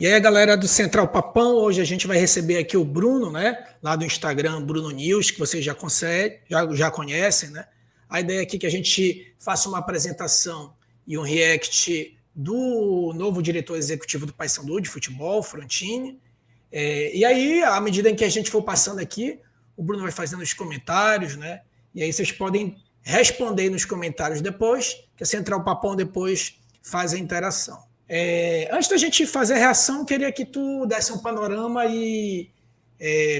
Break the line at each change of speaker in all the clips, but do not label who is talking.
E aí, galera do Central Papão, hoje a gente vai receber aqui o Bruno, né? Lá do Instagram, Bruno News, que vocês já conhecem, né? A ideia aqui é que a gente faça uma apresentação e um react do novo diretor executivo do Paysandu de futebol, Frontini. E aí, à medida em que a gente for passando aqui, o Bruno vai fazendo os comentários, né? E aí vocês podem responder nos comentários depois, que a Central Papão depois faz a interação. Antes da gente fazer a reação, queria que tu desse um panorama e,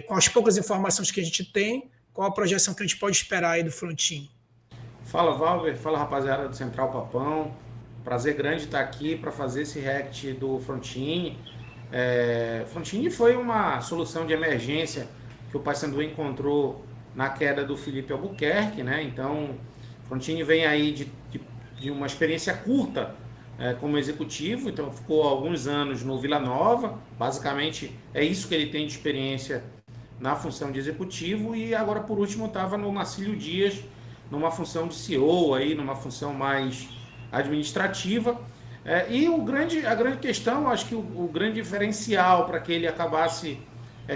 com as poucas informações que a gente tem, qual a projeção que a gente pode esperar aí do Frontini.
Fala, Valber, fala, rapaziada do Central Papão. Prazer grande estar aqui para fazer esse react do Frontini. Frontini foi uma solução de emergência que o Paysandu encontrou na queda do Felipe Albuquerque, né? Então, Frontini vem aí de uma experiência curta como executivo, então ficou alguns anos no Vila Nova, basicamente é isso que ele tem de experiência na função de executivo, e agora por último estava no Marcílio Dias, numa função de CEO, aí, numa função mais administrativa. E a grande questão, acho que o grande diferencial para que ele acabasse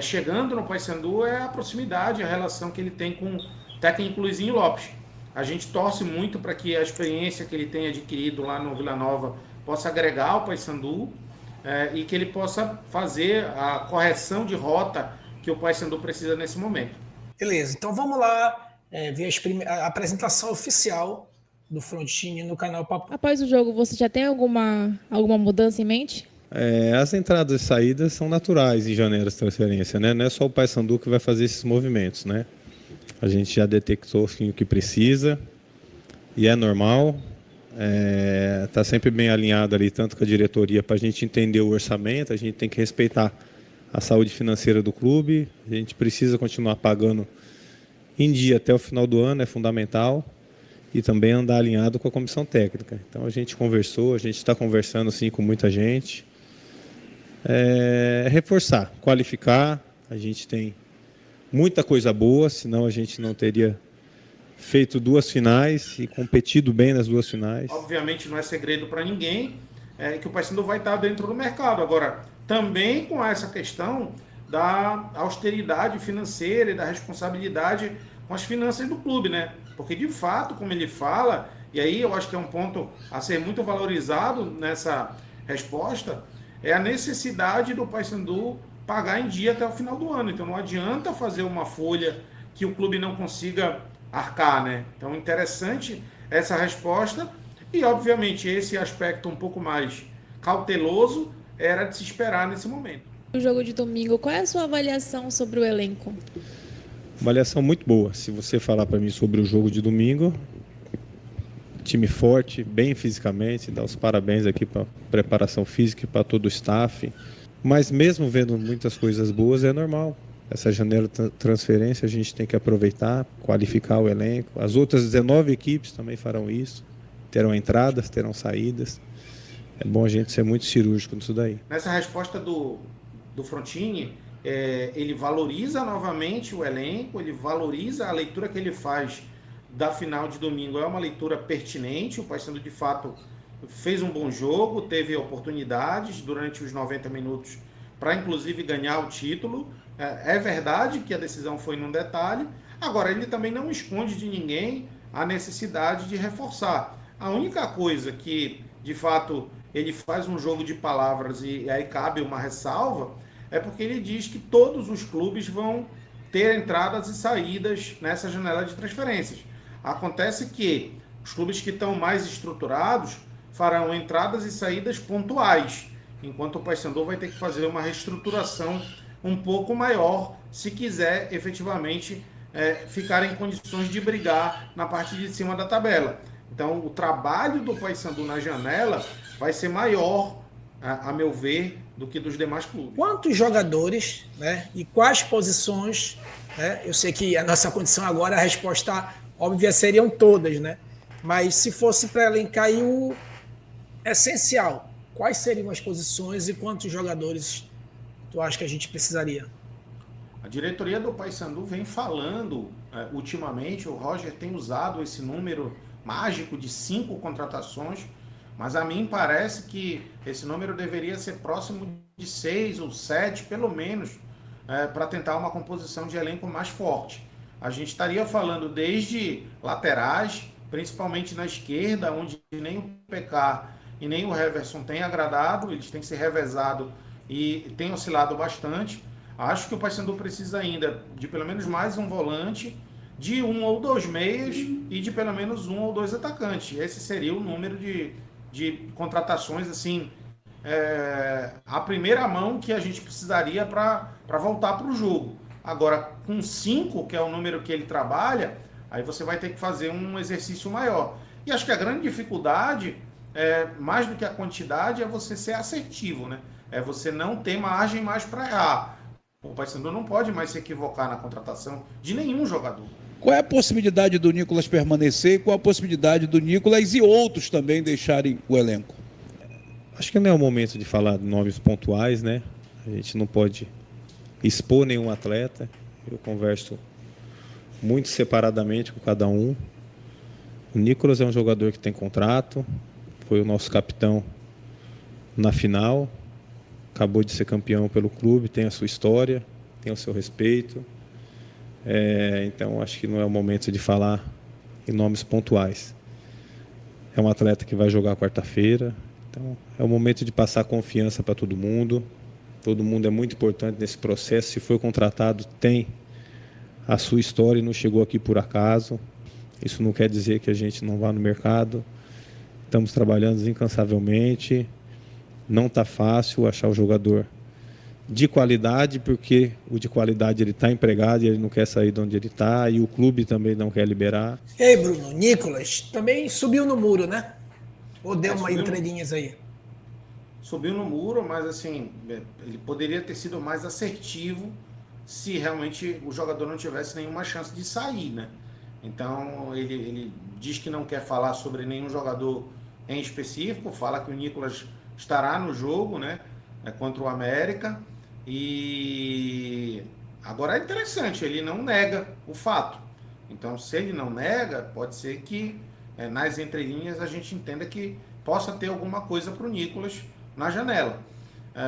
chegando no Paysandu é a proximidade, a relação que ele tem com o técnico Luizinho Lopes. A gente torce muito para que a experiência que ele tem adquirido lá no Vila Nova possa agregar ao Paysandu e que ele possa fazer a correção de rota que o Paysandu precisa nesse momento.
Beleza, então vamos lá ver a apresentação oficial do Frontini no canal Papo.
Após o jogo, você já tem alguma mudança em mente?
As entradas e saídas são naturais em janeiro de transferência, né? Não é só o Paysandu que vai fazer esses movimentos, né? A gente já detectou o que precisa e é normal. Tá sempre bem alinhado ali, tanto com a diretoria, para a gente entender o orçamento. A gente tem que respeitar a saúde financeira do clube. A gente precisa continuar pagando em dia até o final do ano, é fundamental. E também andar alinhado com a comissão técnica. Então a gente conversou, a gente está conversando sim com muita gente. Reforçar, qualificar. A gente tem muita coisa boa, senão a gente não teria feito 2 finais e competido bem nas 2 finais.
Obviamente não é segredo para ninguém que o Paysandu vai estar dentro do mercado. Agora, também com essa questão da austeridade financeira e da responsabilidade com as finanças do clube, né? Porque de fato, como ele fala, e aí eu acho que é um ponto a ser muito valorizado nessa resposta, é a necessidade do Paysandu pagar em dia até o final do ano. Então não adianta fazer uma folha que o clube não consiga arcar, né? Então interessante essa resposta e obviamente esse aspecto um pouco mais cauteloso era de se esperar nesse momento.
O jogo de domingo, qual é a sua avaliação sobre o elenco?
Avaliação muito boa. Se você falar para mim sobre o jogo de domingo, time forte, bem fisicamente, dá os parabéns aqui para a preparação física e para todo o staff. Mas mesmo vendo muitas coisas boas, é normal. Essa janela de transferência a gente tem que aproveitar, qualificar o elenco. As outras 19 equipes também farão isso. Terão entradas, terão saídas. É bom a gente ser muito cirúrgico nisso daí.
Nessa resposta do Frontini, ele valoriza novamente o elenco, ele valoriza a leitura que ele faz da final de domingo. É uma leitura pertinente, o Paysandu de fato fez um bom jogo, teve oportunidades durante os 90 minutos para inclusive ganhar o título. É verdade que a decisão foi num detalhe, agora ele também não esconde de ninguém a necessidade de reforçar. A única coisa que de fato ele faz um jogo de palavras e aí cabe uma ressalva, é porque ele diz que todos os clubes vão ter entradas e saídas nessa janela de transferências. Acontece que os clubes que estão mais estruturados farão entradas e saídas pontuais, enquanto o Paysandu vai ter que fazer uma reestruturação um pouco maior se quiser efetivamente ficar em condições de brigar na parte de cima da tabela. Então o trabalho do Paysandu na janela vai ser maior, a meu ver, do que dos demais clubes.
Quantos jogadores, né, e quais posições, né? Eu sei que a nossa condição agora, a resposta óbvia seriam todas, né? Mas se fosse para elencar aí o essencial, quais seriam as posições e quantos jogadores tu acha que a gente precisaria?
A diretoria do Paysandu vem falando ultimamente, o Roger tem usado esse número mágico de 5 contratações Mas a mim parece que esse número deveria ser próximo de 6 ou 7, pelo menos, para tentar uma composição de elenco mais forte. A gente estaria falando desde laterais, principalmente na esquerda, onde nem o PK e nem o Heverson têm agradado, eles têm se revezado e têm oscilado bastante. Acho que o Paysandu precisa ainda de pelo menos mais um volante, de 1 ou 2 meias e de pelo menos 1 ou 2 atacantes. Esse seria o número de contratações, assim, a primeira mão que a gente precisaria para voltar para o jogo. Agora, com 5, que é o número que ele trabalha, aí você vai ter que fazer um exercício maior. E acho que a grande dificuldade, mais do que a quantidade, é você ser assertivo, né? É você não ter margem mais para errar. O Paysandu não pode mais se equivocar na contratação de nenhum jogador.
Qual é a possibilidade do Nicolas permanecer? Qual a possibilidade do Nicolas e outros também deixarem o elenco?
Acho que não é o momento de falar de nomes pontuais, né? A gente não pode expor nenhum atleta. Eu converso muito separadamente com cada um. O Nicolas é um jogador que tem contrato, foi o nosso capitão na final, acabou de ser campeão pelo clube, tem a sua história, tem o seu respeito. Então acho que não é o momento de falar em nomes pontuais. É um atleta que vai jogar quarta-feira, então é o momento de passar confiança para todo mundo. Todo mundo é muito importante nesse processo. Se foi contratado, tem a sua história e não chegou aqui por acaso. Isso não quer dizer que a gente não vá no mercado. Estamos trabalhando incansavelmente. Não está fácil achar o jogador de qualidade, porque o de qualidade ele está empregado e ele não quer sair de onde ele está, e o clube também não quer liberar.
E aí, Bruno, Nicolas também subiu no muro, né? Ou deu uma entrelinhas aí?
Subiu no muro, mas assim, ele poderia ter sido mais assertivo se realmente o jogador não tivesse nenhuma chance de sair, né? Então, ele diz que não quer falar sobre nenhum jogador em específico, fala que o Nicolas estará no jogo, né, contra o América. E agora é interessante, ele não nega o fato. Então, se ele não nega, pode ser que nas entrelinhas a gente entenda que possa ter alguma coisa para o Nicolas na janela.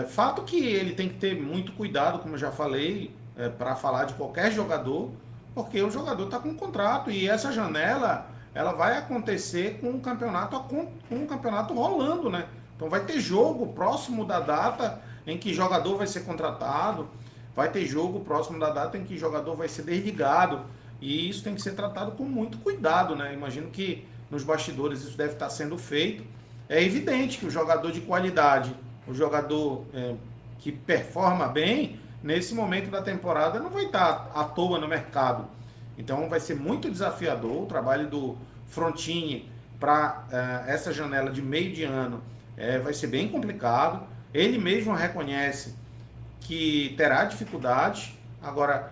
Fato que ele tem que ter muito cuidado, como eu já falei, para falar de qualquer jogador, porque o jogador está com um contrato e essa janela ela vai acontecer com o campeonato rolando, né? Então vai ter jogo próximo da data em que jogador vai ser contratado, vai ter jogo próximo da data em que jogador vai ser desligado, e isso tem que ser tratado com muito cuidado, né? Imagino que nos bastidores isso deve estar sendo feito. É evidente que o jogador de qualidade, o jogador que performa bem, nesse momento da temporada não vai estar à toa no mercado. Então vai ser muito desafiador o trabalho do Frontini para essa janela de meio de ano. Vai ser bem complicado. Ele mesmo reconhece que terá dificuldades. Agora,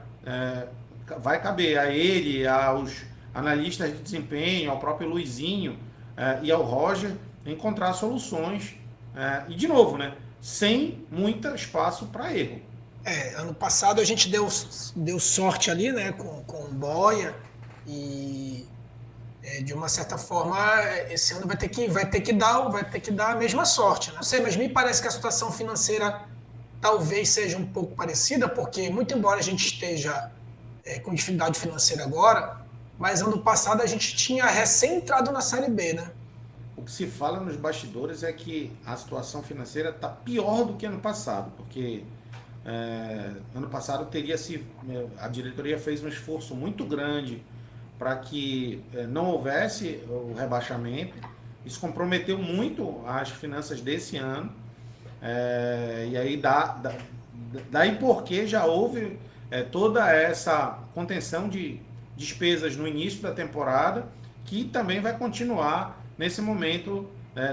vai caber a ele, aos analistas de desempenho, ao próprio Luizinho e ao Roger encontrar soluções. E, de novo, né, sem muito espaço para erro.
Ano passado a gente deu sorte ali, né, com o Boia, e de uma certa forma esse ano vai ter que dar a mesma sorte, né? Não sei, mas me parece que a situação financeira talvez seja um pouco parecida, porque muito embora a gente esteja com dificuldade financeira agora, mas ano passado a gente tinha recém entrado na Série B, né?
O que se fala nos bastidores é que a situação financeira está pior do que ano passado, porque ano passado a diretoria fez um esforço muito grande para que não houvesse o rebaixamento. Isso comprometeu muito as finanças desse ano, e aí daí porque já houve toda essa contenção de despesas no início da temporada, que também vai continuar nesse momento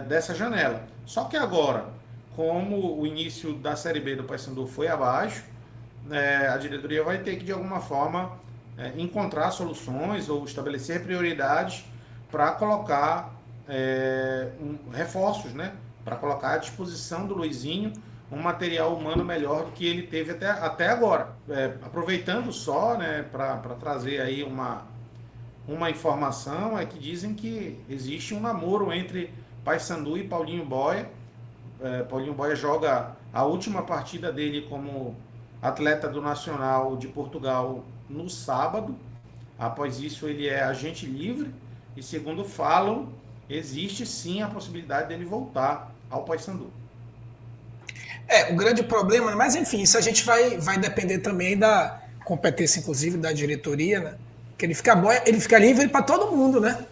dessa janela. Só que agora, como o início da Série B do Paysandu foi abaixo, a diretoria vai ter que, de alguma forma, encontrar soluções ou estabelecer prioridades para colocar reforços, né? Para colocar à disposição do Luizinho um material humano melhor do que ele teve até agora. Aproveitando só, né, para trazer aí uma informação, que dizem que existe um namoro entre Paysandu e Paulinho Boia. Paulinho Boia joga a última partida dele como atleta do Nacional de Portugal no sábado. Após isso, ele é agente livre. E segundo falam, existe sim a possibilidade dele voltar ao Paysandu.
O grande problema, mas enfim, isso a gente vai depender também da competência, inclusive, da diretoria, né? Que ele fica livre para todo mundo, né?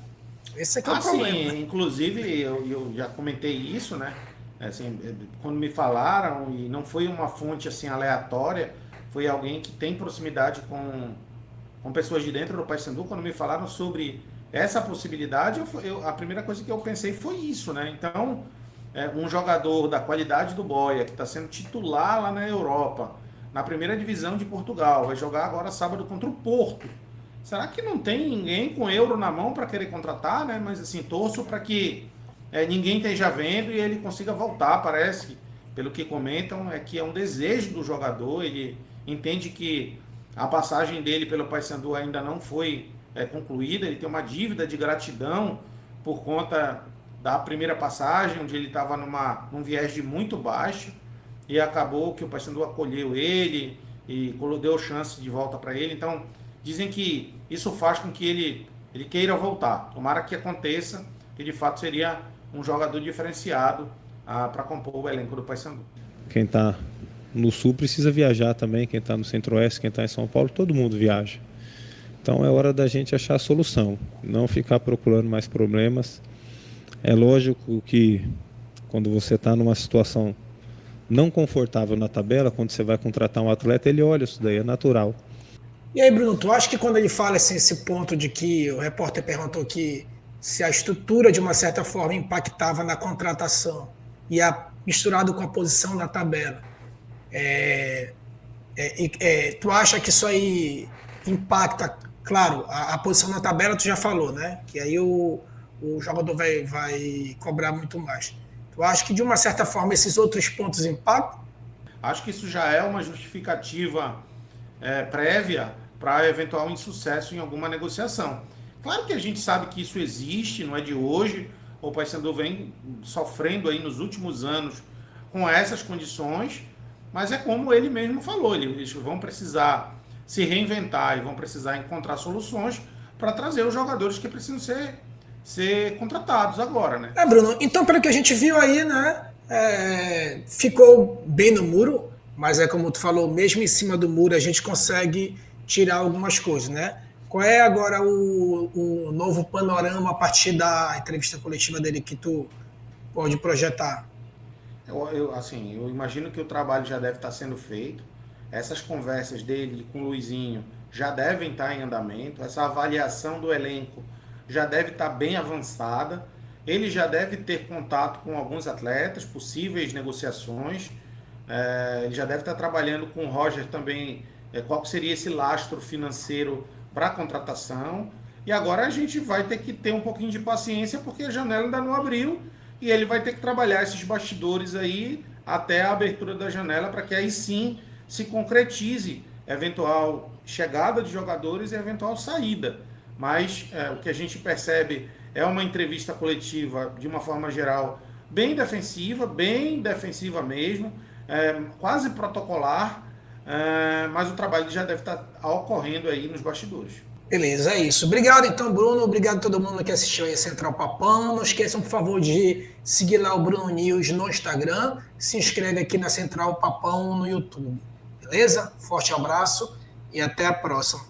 Esse é que é o problema.
Sim, né? Inclusive, eu já comentei isso, né? Assim, quando me falaram, e não foi uma fonte assim aleatória, foi alguém que tem proximidade com pessoas de dentro do Paysandu, quando me falaram sobre essa possibilidade, a primeira coisa que eu pensei foi isso, né? Então, um jogador da qualidade do Boia, que está sendo titular lá na Europa, na primeira divisão de Portugal, vai jogar agora sábado contra o Porto. Será que não tem ninguém com euro na mão para querer contratar, né? Mas assim, torço para que ninguém esteja vendo e ele consiga voltar. Parece, pelo que comentam, que é um desejo do jogador. Ele entende que a passagem dele pelo Paysandu ainda não foi concluída. Ele tem uma dívida de gratidão por conta da primeira passagem, onde ele estava num viés de muito baixo, e acabou que o Paysandu acolheu ele e deu chance de volta para ele. Então, dizem que isso faz com que ele queira voltar. Tomara que aconteça, que de fato seria um jogador diferenciado para compor o elenco do Paysandu.
Quem está no Sul precisa viajar também, quem está no Centro-Oeste, quem está em São Paulo, todo mundo viaja. Então é hora da gente achar a solução, não ficar procurando mais problemas. É lógico que quando você está numa situação não confortável na tabela, quando você vai contratar um atleta, ele olha isso daí, é natural.
E aí, Bruno, tu acha que quando ele fala assim, esse ponto de que o repórter perguntou que se a estrutura de uma certa forma impactava na contratação e misturado com a posição na tabela, tu acha que isso aí impacta, claro, a posição na tabela tu já falou, né? Que aí o jogador vai cobrar muito mais. Tu acha que de uma certa forma esses outros pontos impactam?
Acho que isso já é uma justificativa prévia para eventual insucesso em alguma negociação. Claro que a gente sabe que isso existe, não é de hoje. O Paysandu vem sofrendo aí nos últimos anos com essas condições, mas é como ele mesmo falou, eles vão precisar se reinventar e vão precisar encontrar soluções para trazer os jogadores que precisam ser contratados agora, né?
Bruno, então pelo que a gente viu aí, né, ficou bem no muro, mas como tu falou, mesmo em cima do muro a gente consegue tirar algumas coisas, né? Qual é agora o novo panorama a partir da entrevista coletiva dele que tu pode projetar?
Eu imagino que o trabalho já deve estar sendo feito. Essas conversas dele com o Luizinho já devem estar em andamento. Essa avaliação do elenco já deve estar bem avançada. Ele já deve ter contato com alguns atletas, possíveis negociações. Ele já deve estar trabalhando com o Roger também, qual seria esse lastro financeiro para a contratação. E agora a gente vai ter que ter um pouquinho de paciência, porque a janela ainda não abriu, e ele vai ter que trabalhar esses bastidores aí até a abertura da janela, para que aí sim se concretize eventual chegada de jogadores e eventual saída. Mas o que a gente percebe é uma entrevista coletiva, de uma forma geral, bem defensiva mesmo, quase protocolar, mas o trabalho já deve estar ocorrendo aí nos bastidores.
Beleza, é isso. Obrigado então, Bruno. Obrigado a todo mundo que assistiu aí a Central Papão. Não esqueçam, por favor, de seguir lá o Bruno News no Instagram. Se inscreve aqui na Central Papão no YouTube. Beleza? Forte abraço e até a próxima.